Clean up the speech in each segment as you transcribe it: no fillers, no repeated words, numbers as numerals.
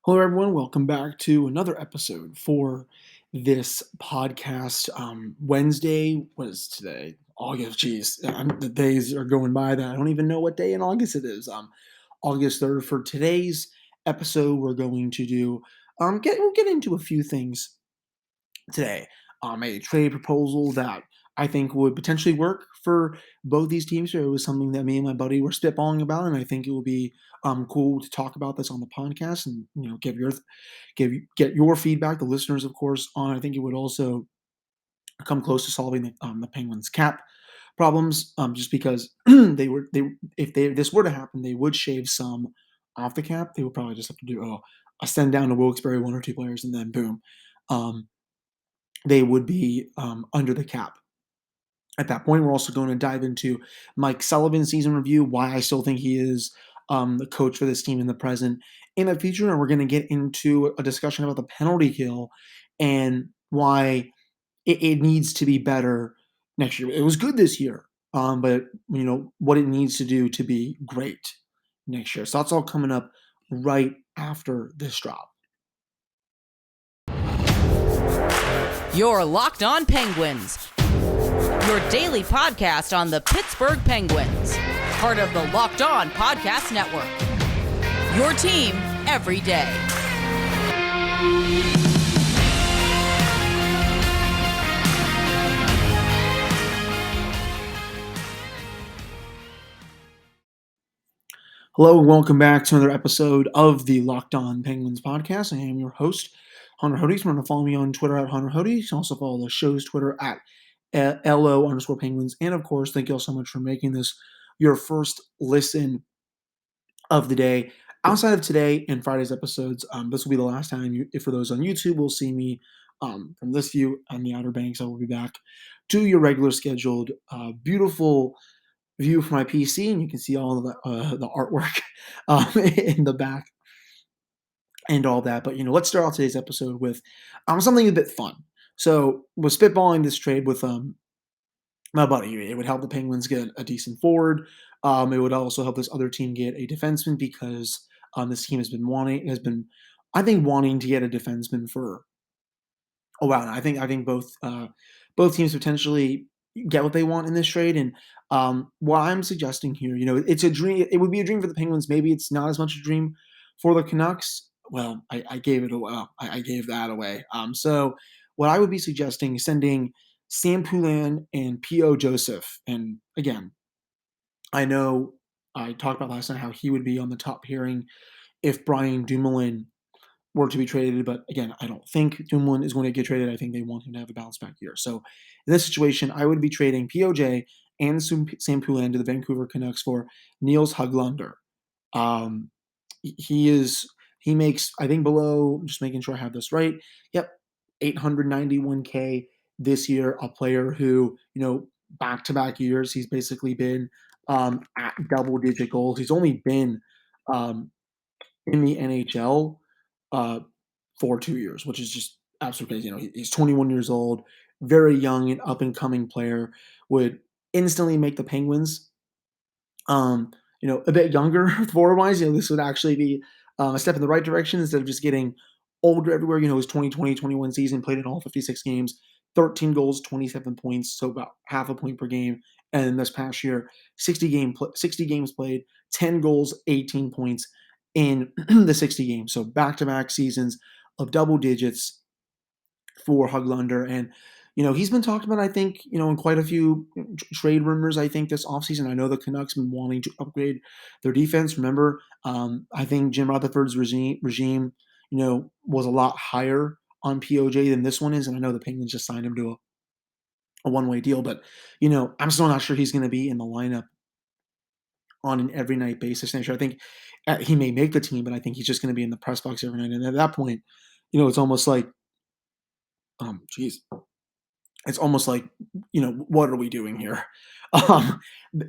Hello, everyone. Welcome back to another episode for this podcast. Wednesday, what is today? August. Geez, the days are going by that I don't even know what day in August it is. August 3rd. For today's episode, we're going to do we'll get into a few things today. A trade proposal that I think would potentially work for both these teams. It was something that me and my buddy were spitballing about, and I think it will be cool to talk about this on the podcast and get your feedback, the listeners, of course, on. I think it would also come close to solving the Penguins cap problems, just because they if they this were to happen, they would shave some off the cap. They would probably just have to do a send down to Wilkes-Barre one or two players, and then boom. Um, they would be under the cap. At that point, we're also going to dive into Mike Sullivan's season review, why I still think he is the coach for this team in the present and the future. And we're going to get into a discussion about the penalty kill and why it needs to be better next year. It was good this year, but what it needs to do to be great next year. So that's all coming up right after this drop. You're Locked On Penguins, your daily podcast on the Pittsburgh Penguins, part of the Locked On Podcast Network. Your team every day. Hello and welcome back to another episode of the Locked On Penguins podcast. I am your host, Hunter Hodes. Remember to follow me on Twitter at Hunter Hodes. You can also follow the show's Twitter at LO_Penguins. And of course, thank you all so much for making this your first listen of the day. Outside of today and Friday's episodes, this will be the last time, for those on YouTube, will see me from this view on the Outer Banks. I will be back to your regular scheduled, beautiful view from my PC, and you can see all of the artwork in the back and all that. But let's start off today's episode with something a bit fun. So, was spitballing this trade with my buddy. It would help the Penguins get a decent forward. It would also help this other team get a defenseman because this team has been wanting to get a defenseman for a while now. I think both teams potentially get what they want in this trade. And what I'm suggesting here, it's a dream. It would be a dream for the Penguins. Maybe it's not as much a dream for the Canucks. Well, I gave it away. I gave that away. So what I would be suggesting is sending Sam Poulin and P.O. Joseph. And again, I know I talked about last night how he would be on the top pairing if Brian Dumoulin were to be traded. But again, I don't think Dumoulin is going to get traded. I think they want him to have a bounce back year. So in this situation, I would be trading POJ and Sam Poulin to the Vancouver Canucks for Niels Höglander. He makes, I think, below, just making sure I have this right. Yep, $891K this year. A player who, back-to-back years, he's basically been at double-digit goals. He's only been in the NHL for 2 years, which is just absolutely crazy. He's 21 years old, very young and up-and-coming player, would instantly make the Penguins, a bit younger forward-wise. This would actually be a step in the right direction instead of just getting older everywhere. His 2020-21 season, played in all 56 games, 13 goals, 27 points, so about half a point per game. And then this past year, 60 games played, 10 goals, 18 points in the 60 games. So back-to-back seasons of double digits for Höglander. And, he's been talked about, I think, in quite a few trade rumors, I think, this offseason. I know the Canucks have been wanting to upgrade their defense. Remember, I think Jim Rutherford's regime, was a lot higher on POJ than this one is. And I know the Penguins just signed him to a one-way deal. But, I'm still not sure he's going to be in the lineup on an every night basis next year. I think he may make the team, but I think he's just going to be in the press box every night. And at that point, it's almost like, it's almost like, what are we doing here?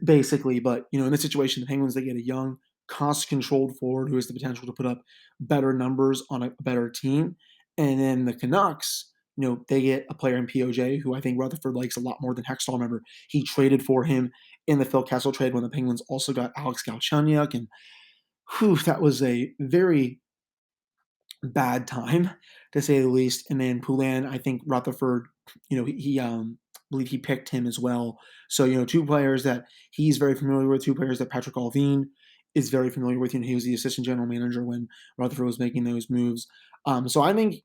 Basically. But, in this situation, the Penguins, they get a young, cost-controlled forward who has the potential to put up better numbers on a better team. And then the Canucks, they get a player in POJ who I think Rutherford likes a lot more than Hextall. Remember, he traded for him in the Phil Kessel trade when the Penguins also got Alex Galchenyuk. And that was a very bad time, to say the least. And then Poulin, I think Rutherford, believe he picked him as well. So, two players that he's very familiar with, two players that Patrick Alvin is very familiar with. He was the assistant general manager when Rutherford was making those moves. So I think,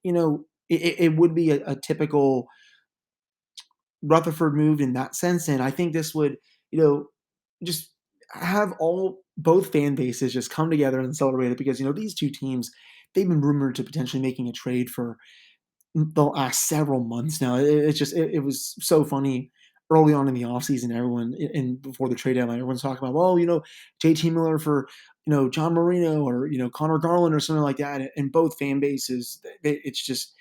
it would be a typical Rutherford move in that sense. And I think this would, just have both fan bases just come together and celebrate it because, these two teams, they've been rumored to potentially making a trade for the last several months now. It was so funny early on in the offseason. Everyone before the trade deadline, everyone's talking about, well, JT Miller for, John Marino or, Connor Garland or something like that. And both fan bases, it's just,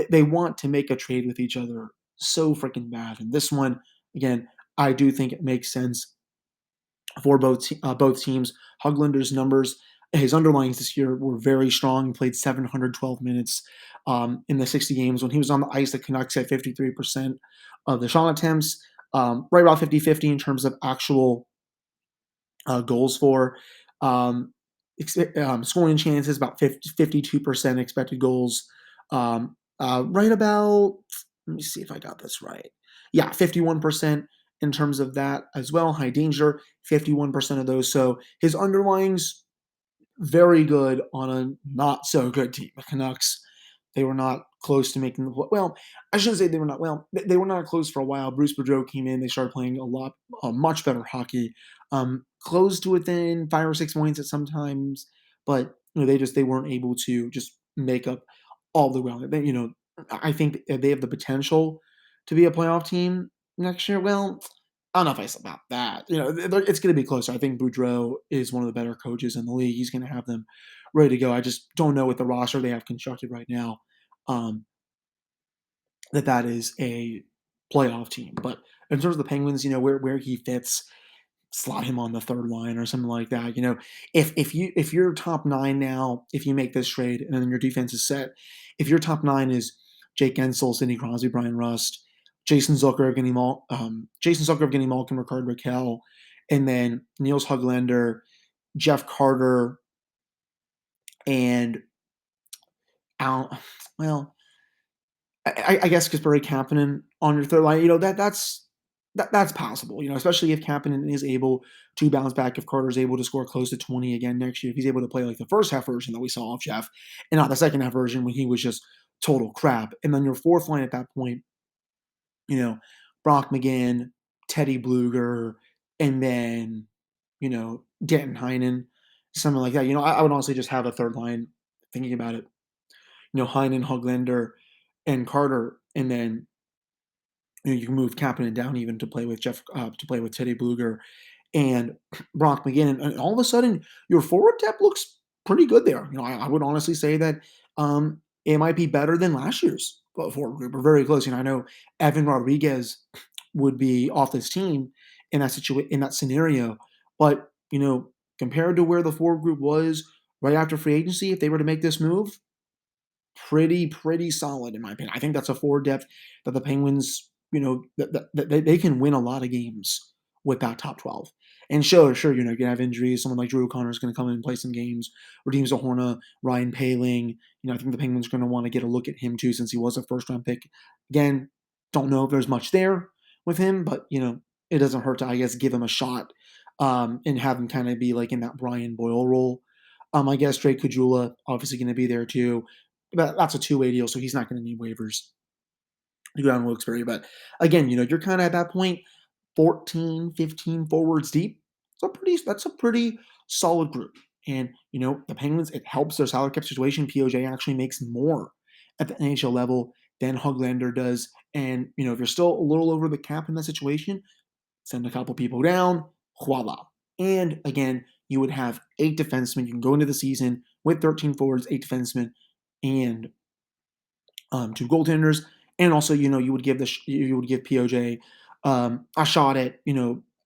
they want to make a trade with each other so freaking bad. And this one, again, I do think it makes sense for both teams. Hoglander's numbers, his underlines this year were very strong. He played 712 minutes in the 60 games. When he was on the ice, the Canucks had 53% of the shot attempts, right about 50-50 in terms of actual goals for. Scoring chances, about 52% expected goals. Right about, let me see if I got this right. Yeah, 51% in terms of that as well. High danger, 51% of those. So his underlines, very good on a not so good team. The Canucks, they were not close to making the well. I shouldn't say they were not well. They were not close for a while. Bruce Boudreau came in. They started playing much better hockey. Close to within 5 or 6 points at sometimes, but they weren't able to just make up all the ground. I think they have the potential to be a playoff team next year. Well, I don't know if I said about that. It's going to be closer. I think Boudreau is one of the better coaches in the league. He's going to have them ready to go. I just don't know with the roster they have constructed right now um, that is a playoff team. But in terms of the Penguins, where he fits, slot him on the third line or something like that. If you're top nine now, if you make this trade and then your defense is set, if your top nine is Jake Gensel, Sidney Crosby, Brian Rust, Jason Zucker, Evgeny Malkin, Rickard Rakell, and then Niels Höglander, Jeff Carter, and Al. Well, I guess Kasperi Kapanen on your third line. That's possible. Especially if Kapanen is able to bounce back. If Carter's able to score close to 20 again next year, if he's able to play like the first half version that we saw of Jeff, and not the second half version when he was just total crap. And then your fourth line at that point, Brock McGinn, Teddy Bluger, and then, Denton Heinen, something like that. I would honestly just have a third line thinking about it. Heinen, Höglander, and Carter, and then you can move Kapanen down even to play with Teddy Bluger and Brock McGinn, and all of a sudden your forward depth looks pretty good there. I would honestly say that it might be better than last year's forward group, or very close. I know Evan Rodriguez would be off this team in that scenario, but compared to where the forward group was right after free agency, if they were to make this move, pretty solid in my opinion. I think that's a forward depth that the Penguins, that they can win a lot of games with that top 12. And sure, you're going to have injuries. Someone like Drew O'Connor is going to come in and play some games. Radim Zohorna, Ryan Poehling. I think the Penguins are going to want to get a look at him too, since he was a first-round pick. Again, don't know if there's much there with him, but it doesn't hurt to, I guess, give him a shot and have him kind of be like in that Brian Boyle role. I guess Drake Kajula obviously going to be there too. But that's a two-way deal, so he's not going to need waivers to go down Wilkes-Barre. But again, you're kind of at that point, 14, 15 forwards deep. That's a pretty solid group. And, the Penguins, it helps their salary cap situation. POJ actually makes more at the NHL level than Höglander does. And, if you're still a little over the cap in that situation, send a couple people down, voila. And again, you would have 8 defensemen. You can go into the season with 13 forwards, 8 defensemen, and 2 goaltenders. And also, you would give POJ a shot at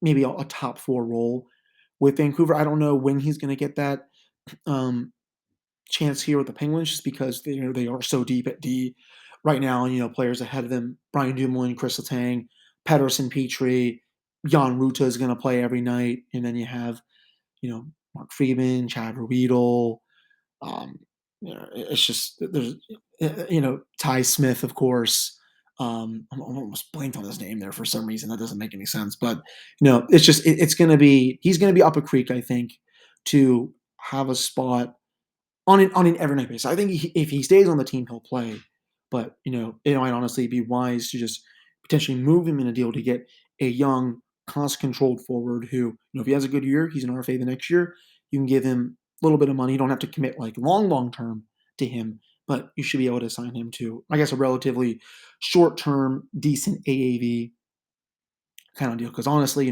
maybe a top 4 role with Vancouver. I don't know when he's going to get that chance here with the Penguins, just because they are so deep at D right now, and players ahead of them: Brian Dumoulin, Chris Letang, Pedersen, Petrie, Jan Ruta is going to play every night, and then you have Mark Friedman, Chad Ruedel, It's just there's Ty Smith, of course. I'm almost blanked on his name there for some reason. That doesn't make any sense. But it's just it's going to be he's going to be up a creek, I think, to have a spot on an every night basis. I think if he stays on the team, he'll play. But it might honestly be wise to just potentially move him in a deal to get a young, cost-controlled forward who, if he has a good year, he's an RFA the next year. You can give him a little bit of money. You don't have to commit like long term to him, but you should be able to sign him to, I guess, a relatively short-term, decent AAV kind of deal. Because honestly,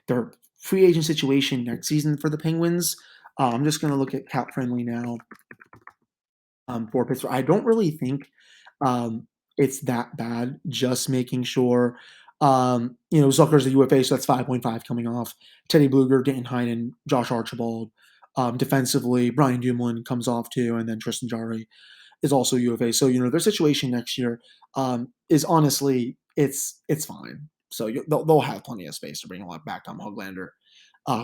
their free agent situation next season for the Penguins. I'm just going to look at cap friendly now for Pittsburgh. I don't really think it's that bad. Just making sure, Zucker's a UFA, so that's 5.5 coming off. Teddy Bluger, Danton Heinen, Josh Archibald. Defensively, Brian Dumoulin comes off too, and then Tristan Jarry is also UFA. So their situation next year is honestly it's fine. So they'll have plenty of space to bring a lot back Tom Hoglander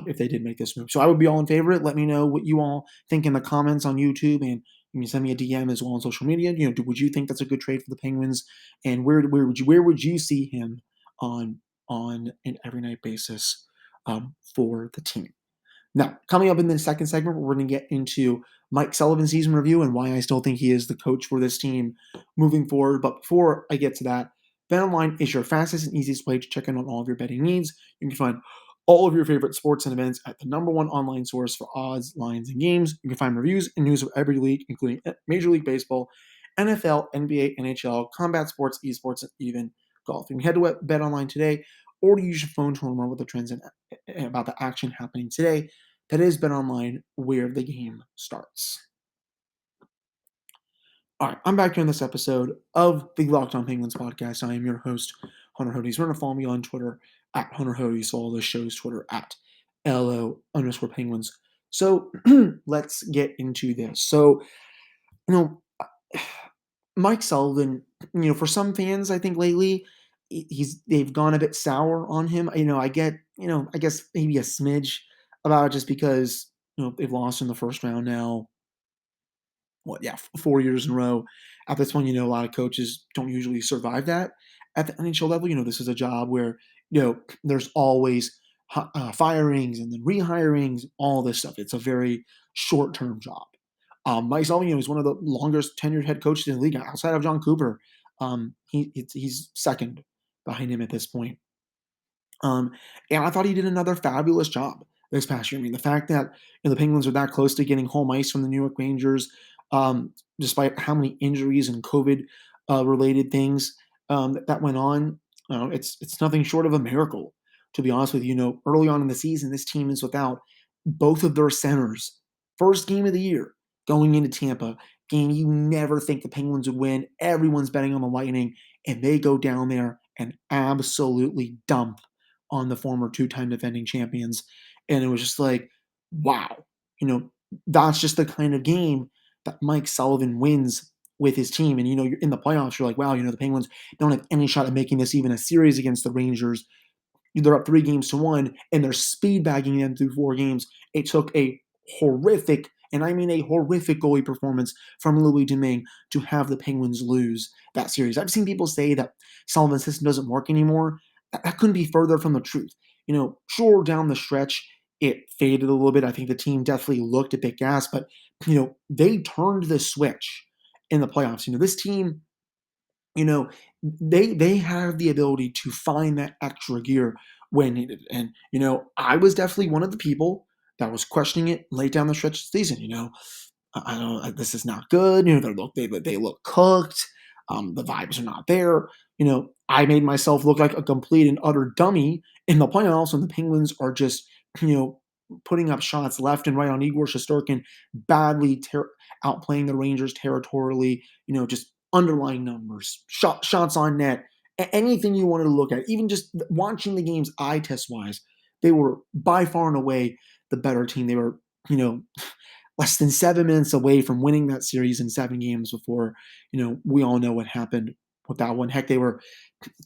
if they did make this move. So I would be all in favor of it. Let me know what you all think in the comments on YouTube, and you can send me a DM as well on social media. Would you think that's a good trade for the Penguins? And where would you see him on an every night basis for the team? Now, coming up in the second segment, we're going to get into Mike Sullivan's season review and why I still think he is the coach for this team moving forward. But before I get to that, BetOnline is your fastest and easiest way to check in on all of your betting needs. You can find all of your favorite sports and events at the number one online source for odds, lines, and games. You can find reviews and news of every league, including Major League Baseball, NFL, NBA, NHL, combat sports, esports, and even golf. You can head to BetOnline today or use your phone to learn more about the trends and about the action happening today. That is BetOnline, where the game starts. All right, I'm back here in this episode of the Locked On Penguins podcast. I am your host, Hunter Hodes. Remember to follow me on Twitter at Hunter Hodes. Follow the show's Twitter at LO_Penguins. So let's get into this. So, Mike Sullivan, for some fans, I think lately they've gone a bit sour on him. I guess maybe a smidge about it just because they've lost in the first round now. 4 years in a row. At this point, a lot of coaches don't usually survive that at the NHL level. This is a job where there's always firings and then rehirings, all this stuff. It's a very short-term job. Mike Sullivan, is one of the longest tenured head coaches in the league outside of John Cooper. He's second behind him at this point. And I thought he did another fabulous job this past year. I mean, the fact that the Penguins are that close to getting home ice from the New York Rangers, despite how many injuries and COVID related things that went on, it's nothing short of a miracle. To be honest with you, early on in the season, this team is without both of their centers. First game of the year going into Tampa, game you never think the Penguins would win. Everyone's betting on the Lightning, and they go down there and absolutely dump on the former two-time defending champions. And it was just like, wow, that's just the kind of game that Mike Sullivan wins with his team. And, you're in the playoffs, you're like, wow, the Penguins don't have any shot at making this even a series against the Rangers. They're up 3-1, and they're speed bagging them through 4 games. It took a horrific, and I mean a horrific goalie performance from Louis Domingue to have the Penguins lose that series. I've seen people say that Sullivan's system doesn't work anymore. That couldn't be further from the truth. Sure, down the stretch, it faded a little bit. I think the team definitely looked a bit gas, but, they turned the switch in the playoffs. This team, they have the ability to find that extra gear when needed. And, I was definitely one of the people that was questioning it late down the stretch of the season. I don't. This is not good. They look cooked. The vibes are not there. I made myself look like a complete and utter dummy in the playoffs when the Penguins are just, putting up shots left and right on Igor Shesterkin, badly outplaying the Rangers territorially. Just underlying numbers, shots on net, anything you wanted to look at. Even just watching the games eye test wise, they were by far and away the better team. They were, less than 7 minutes away from winning that series in 7 games before, we all know what happened with that one. Heck, they were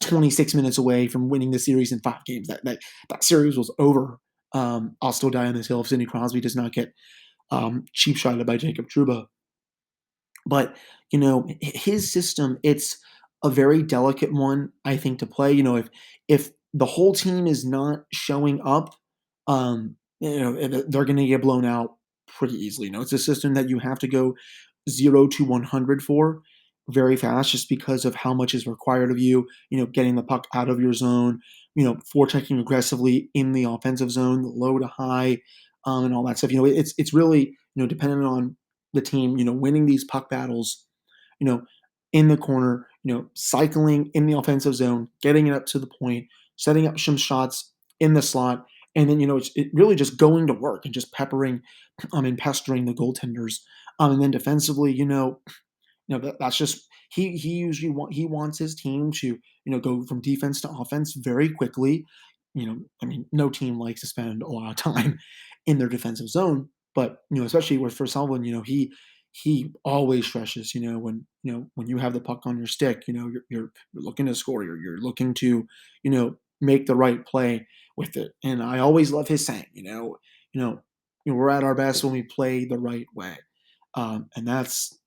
26 minutes away from winning the series in 5 games. That series was over. I'll still die on this hill if Sidney Crosby does not get cheap shotted by Jacob Trouba. But, his system, it's a very delicate one, I think, to play. If the whole team is not showing up, they're gonna get blown out pretty easily. It's a system that you have to go 0 to 100 for very fast just because of how much is required of you, getting the puck out of your zone, forechecking aggressively in the offensive zone, the low to high, and all that stuff. It's really, dependent on the team, winning these puck battles, you know, in the corner, cycling in the offensive zone, getting it up to the point, setting up some shots in the slot, and then it really just going to work and just peppering and pestering the goaltenders. And then defensively, that's just he usually he wants his team to go from defense to offense very quickly. I mean, no team likes to spend a lot of time in their defensive zone, but especially with for Sullivan, he always stresses. When you have the puck on your stick, you're looking to score. You're looking to make the right play with it. And I always love his saying. We're at our best when we play the right way, and that's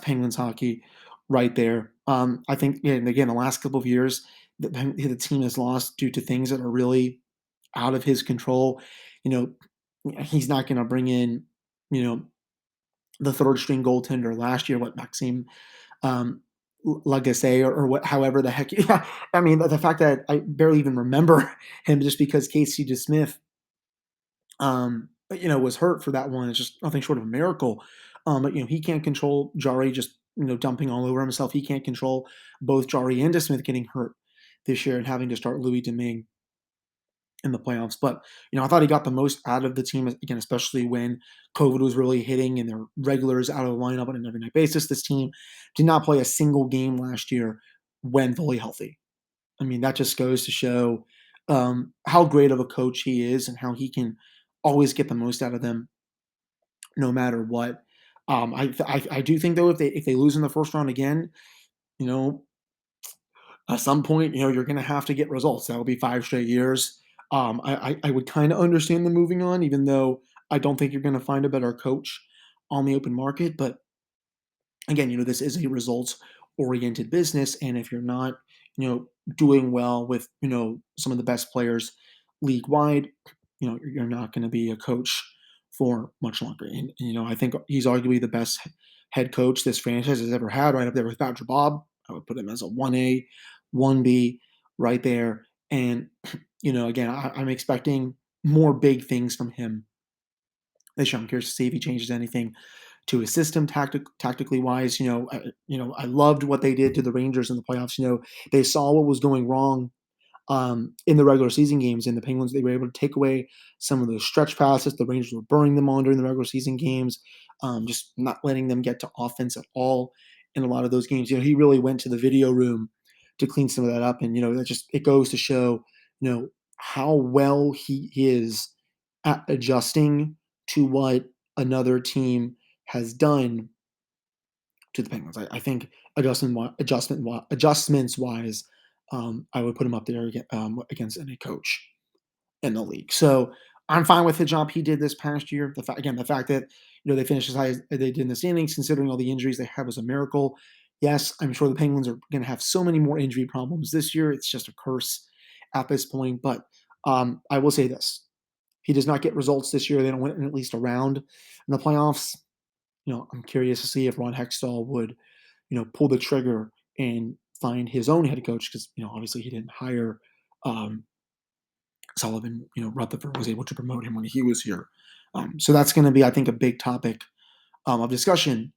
Penguins hockey right there. I think, yeah, and again, the last couple of years, the team has lost due to things that are really out of his control. You he's not going to bring in, you know, the third string goaltender last year, what Maxime um, Lagacé or what, however the heck. Yeah, I mean, the fact that I barely even remember him just because Casey DeSmith was hurt for that one. It's just nothing short of a miracle. But he can't control Jari just dumping all over himself. He can't control both Jari and DeSmith getting hurt this year and having to start Louis Domingue in the playoffs. But I thought he got the most out of the team again, especially when COVID was really hitting and their regulars out of the lineup on an every night basis. This team did not play a single game last year when fully healthy. I mean, that just goes to show how great of a coach he is and how he can always get the most out of them, no matter what. I do think though if they lose in the first round again, you know, at some point, you're going to have to get results. That will be 5 straight years. I would kind of understand the moving on, even though I don't think you're going to find a better coach on the open market. But again, this is a results oriented business. And if you're not, doing well with, some of the best players league wide, you're not going to be a coach for much longer. And, I think he's arguably the best head coach this franchise has ever had, right up there with Patrick Bob. I would put him as a 1A, 1B right there. And, again, I'm expecting more big things from him this year. I'm curious to see if he changes anything to his system tactically wise. I loved what they did to the Rangers in the playoffs. They saw what was going wrong in the regular season games, and the Penguins, they were able to take away some of those stretch passes. The Rangers were burning them on during the regular season games, just not letting them get to offense at all in a lot of those games. He really went to the video room to clean some of that up, and it goes to show how well he is at adjusting to what another team has done to the Penguins. I think adjustments wise, I would put him up there against any coach in the league. So I'm fine with the job he did this past year. The fact that they finished as high as they did in the standings, considering all the injuries they had, was a miracle. Yes, I'm sure the Penguins are going to have so many more injury problems this year. It's just a curse at this point. But I will say this: he does not get results this year. They don't win in at least a round in the playoffs. I'm curious to see if Ron Hextall would, pull the trigger and find his own head coach because, obviously he didn't hire Sullivan. Rutherford was able to promote him when he was here. So that's going to be, I think, a big topic of discussion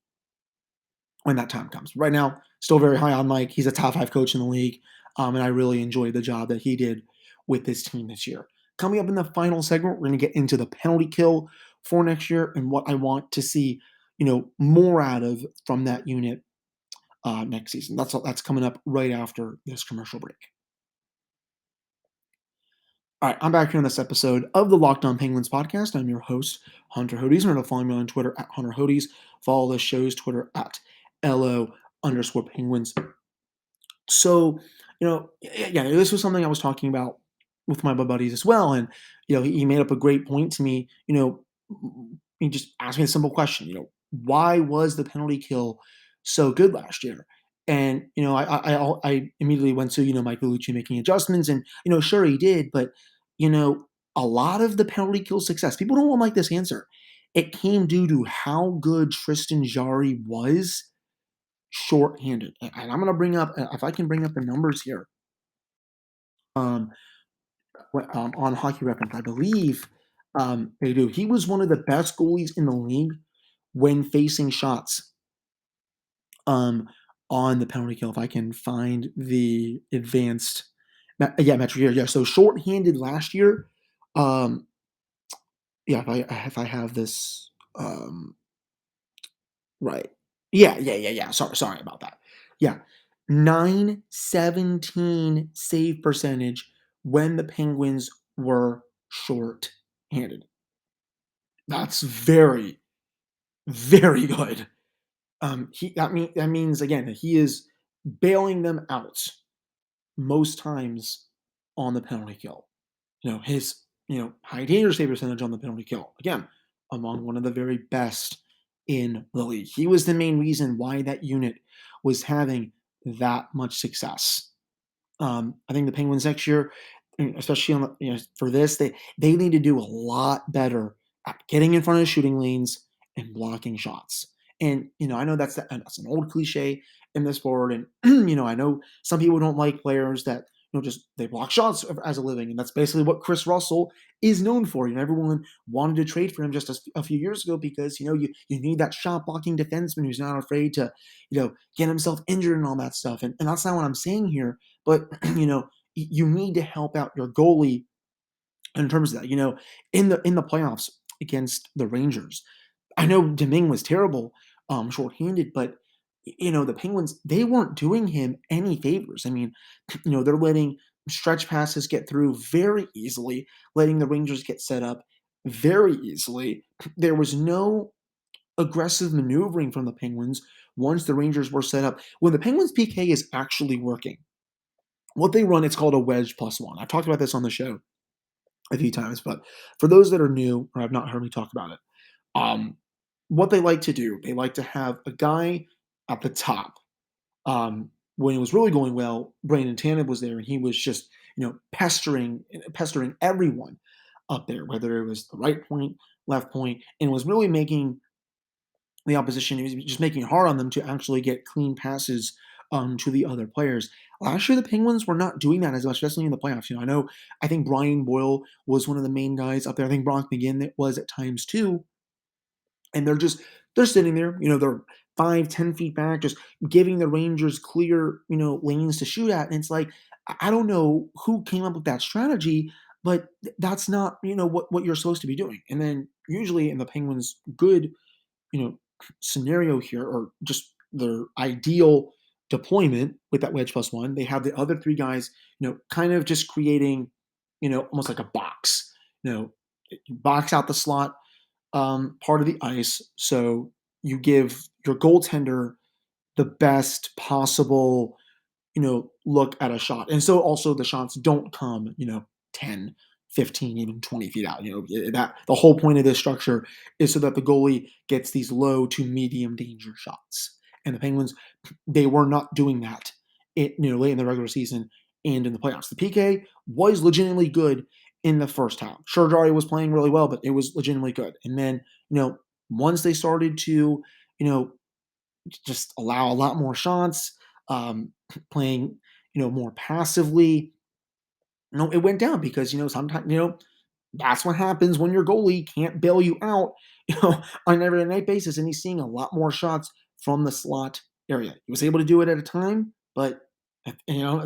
when that time comes. Right now, still very high on Mike. He's a top 5 coach in the league, and I really enjoyed the job that he did with this team this year. Coming up in the final segment, we're going to get into the penalty kill for next year and what I want to see, more out of from that unit next season. That's coming up right after this commercial break. All right, I'm back here on this episode of the Locked On Penguins podcast. I'm your host, Hunter Hodes. Remember to follow me on Twitter at Hunter Hodes. Follow the show's Twitter at LO_Penguins. So, this was something I was talking about with my buddies as well. And, he made up a great point to me. He just asked me a simple question, why was the penalty kill so good last year? And I immediately went to Mike Vellucci making adjustments, and sure he did, but a lot of the penalty kill success, people don't like this answer. It came due to how good Tristan Jarry was shorthanded. And I'm going to bring up, if I can bring up the numbers here, um, on Hockey Reference, I believe they do. He was one of the best goalies in the league when facing shots um, on the penalty kill. If I can find the advanced, metric here. Yeah, so shorthanded last year. Um, yeah, if I have this right. Yeah. Sorry about that. Yeah. 917 save percentage when the Penguins were short-handed. That's very, very good. That means again that he is bailing them out most times on the penalty kill. His high danger save percentage on the penalty kill, again, among one of the very best in the league. He was the main reason why that unit was having that much success. I think the Penguins next year, especially for this, they need to do a lot better at getting in front of the shooting lanes and blocking shots. And I know that's an old cliche in this sport, and I know some people don't like players that just they block shots as a living, and that's basically what Chris Russell is known for. Everyone wanted to trade for him just a few years ago because you need that shot blocking defenseman who's not afraid to get himself injured and all that stuff. And that's not what I'm saying here. But you need to help out your goalie in terms of that. In the playoffs against the Rangers, I know Domingue was terrible, shorthanded, but the Penguins, they weren't doing him any favors. I mean, they're letting stretch passes get through very easily, letting the Rangers get set up very easily. There was no aggressive maneuvering from the Penguins once the Rangers were set up. When the Penguins PK is actually working, what they run, it's called a wedge plus one. I've talked about this on the show a few times, but for those that are new or have not heard me talk about it, what they like to do, they like to have a guy at the top. When it was really going well, Brandon Tanev was there, and he was just pestering everyone up there, whether it was the right point, left point, and was really making the opposition. He was just making it hard on them to actually get clean passes to the other players. Last year, the Penguins were not doing that as much, especially in the playoffs. I think Brian Boyle was one of the main guys up there. I think Brock McGinn was at times too, and they're sitting there. They're 5-10 feet back, just giving the Rangers clear lanes to shoot at. And it's like I don't know who came up with that strategy, but that's not what you're supposed to be doing. And then usually in the Penguins' good you know, scenario here, or just their ideal deployment with that wedge plus one, they have the other three guys, kind of just creating, almost like a box, box out the slot part of the ice. So you give your goaltender the best possible, look at a shot. And so also the shots don't come, 10, 15, even 20 feet out. That the whole point of this structure is so that the goalie gets these low to medium danger shots. And the Penguins, they were not doing that late in the regular season and in the playoffs. The PK was legitimately good in the first half. Sure, Jarry was playing really well, but it was legitimately good. And then, once they started to, just allow a lot more shots, playing, more passively, it went down because, sometimes, that's what happens when your goalie can't bail you out, on an every night basis. And he's seeing a lot more shots from the slot area. He was able to do it at a time, but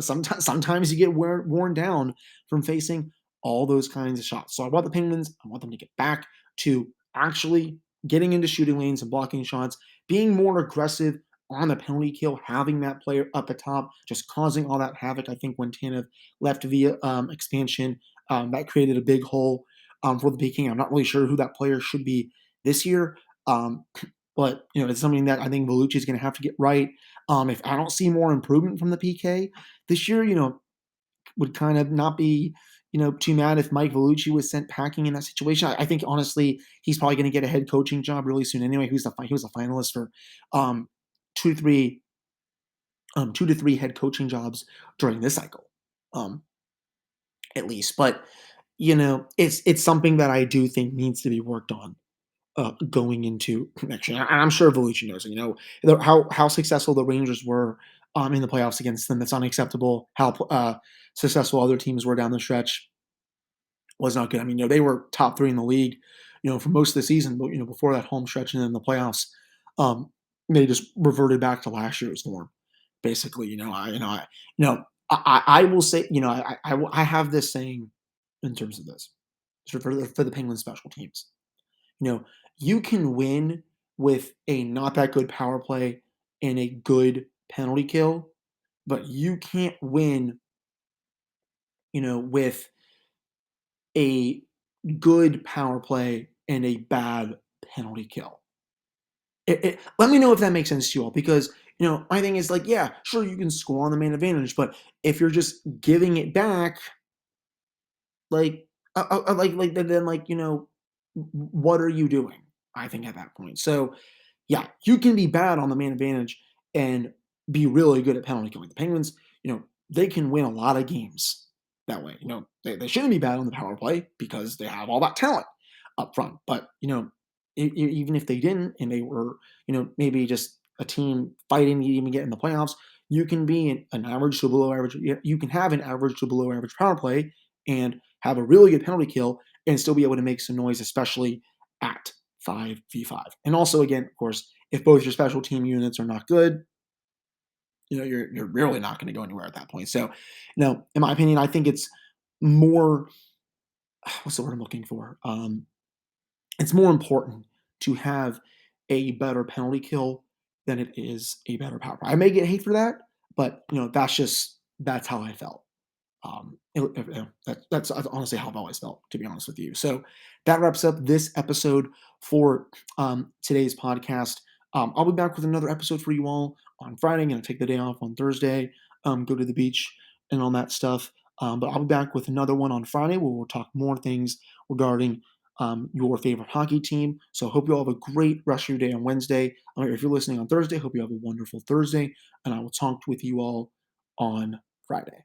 sometimes you get worn down from facing all those kinds of shots. So I want the Penguins, I want them to get back to actually getting into shooting lanes and blocking shots, being more aggressive on the penalty kill, having that player up at top, just causing all that havoc. I think when Tanev left via expansion, that created a big hole for the Peking. I'm not really sure who that player should be this year, but it's something that I think Vellucci is going to have to get right. If I don't see more improvement from the PK this year, would kind of not be too mad if Mike Vellucci was sent packing in that situation. I think honestly, he's probably going to get a head coaching job really soon anyway. He was a finalist for um, two to three 2 to 3 head coaching jobs during this cycle, um, at least. But it's something that I do think needs to be worked on going into next year. And I'm sure Vellucci knows it. How successful the Rangers were in the playoffs against them. That's unacceptable. How successful other teams were down the stretch was not good. I mean, they were top 3 in the league, for most of the season, but before that home stretch and then the playoffs, um, they just reverted back to last year's form, basically. I will say, I have this saying in terms of this for the Penguins special teams. You know, you can win with a not that good power play and a good penalty kill, but you can't win, with a good power play and a bad penalty kill. Let me know if that makes sense to you all, because my thing is like, yeah, sure, you can score on the man advantage, but if you're just giving it back, like, then what are you doing? I think at that point. So yeah, you can be bad on the man advantage and be really good at penalty killing. The Penguins, they can win a lot of games that way. They shouldn't be bad on the power play because they have all that talent up front. But even if they didn't, and they were, maybe just a team fighting to even get in the playoffs, you can be an average to below average. You can have an average to below average power play and have a really good penalty kill and still be able to make some noise, especially at 5v5. And also, again, of course, if both your special team units are not good, you're really not going to go anywhere at that point. So, in my opinion, I think it's more, what's the word I'm looking for? It's more important to have a better penalty kill than it is a better power play. I may get hate for that, but that's how I felt. That's honestly how I've always felt, to be honest with you. So that wraps up this episode for today's podcast. I'll be back with another episode for you all on Friday. I'm going to take the day off on Thursday, go to the beach and all that stuff. But I'll be back with another one on Friday where we'll talk more things regarding your favorite hockey team. So I hope you all have a great rest of your day on Wednesday. If you're listening on Thursday, hope you have a wonderful Thursday. And I will talk with you all on Friday.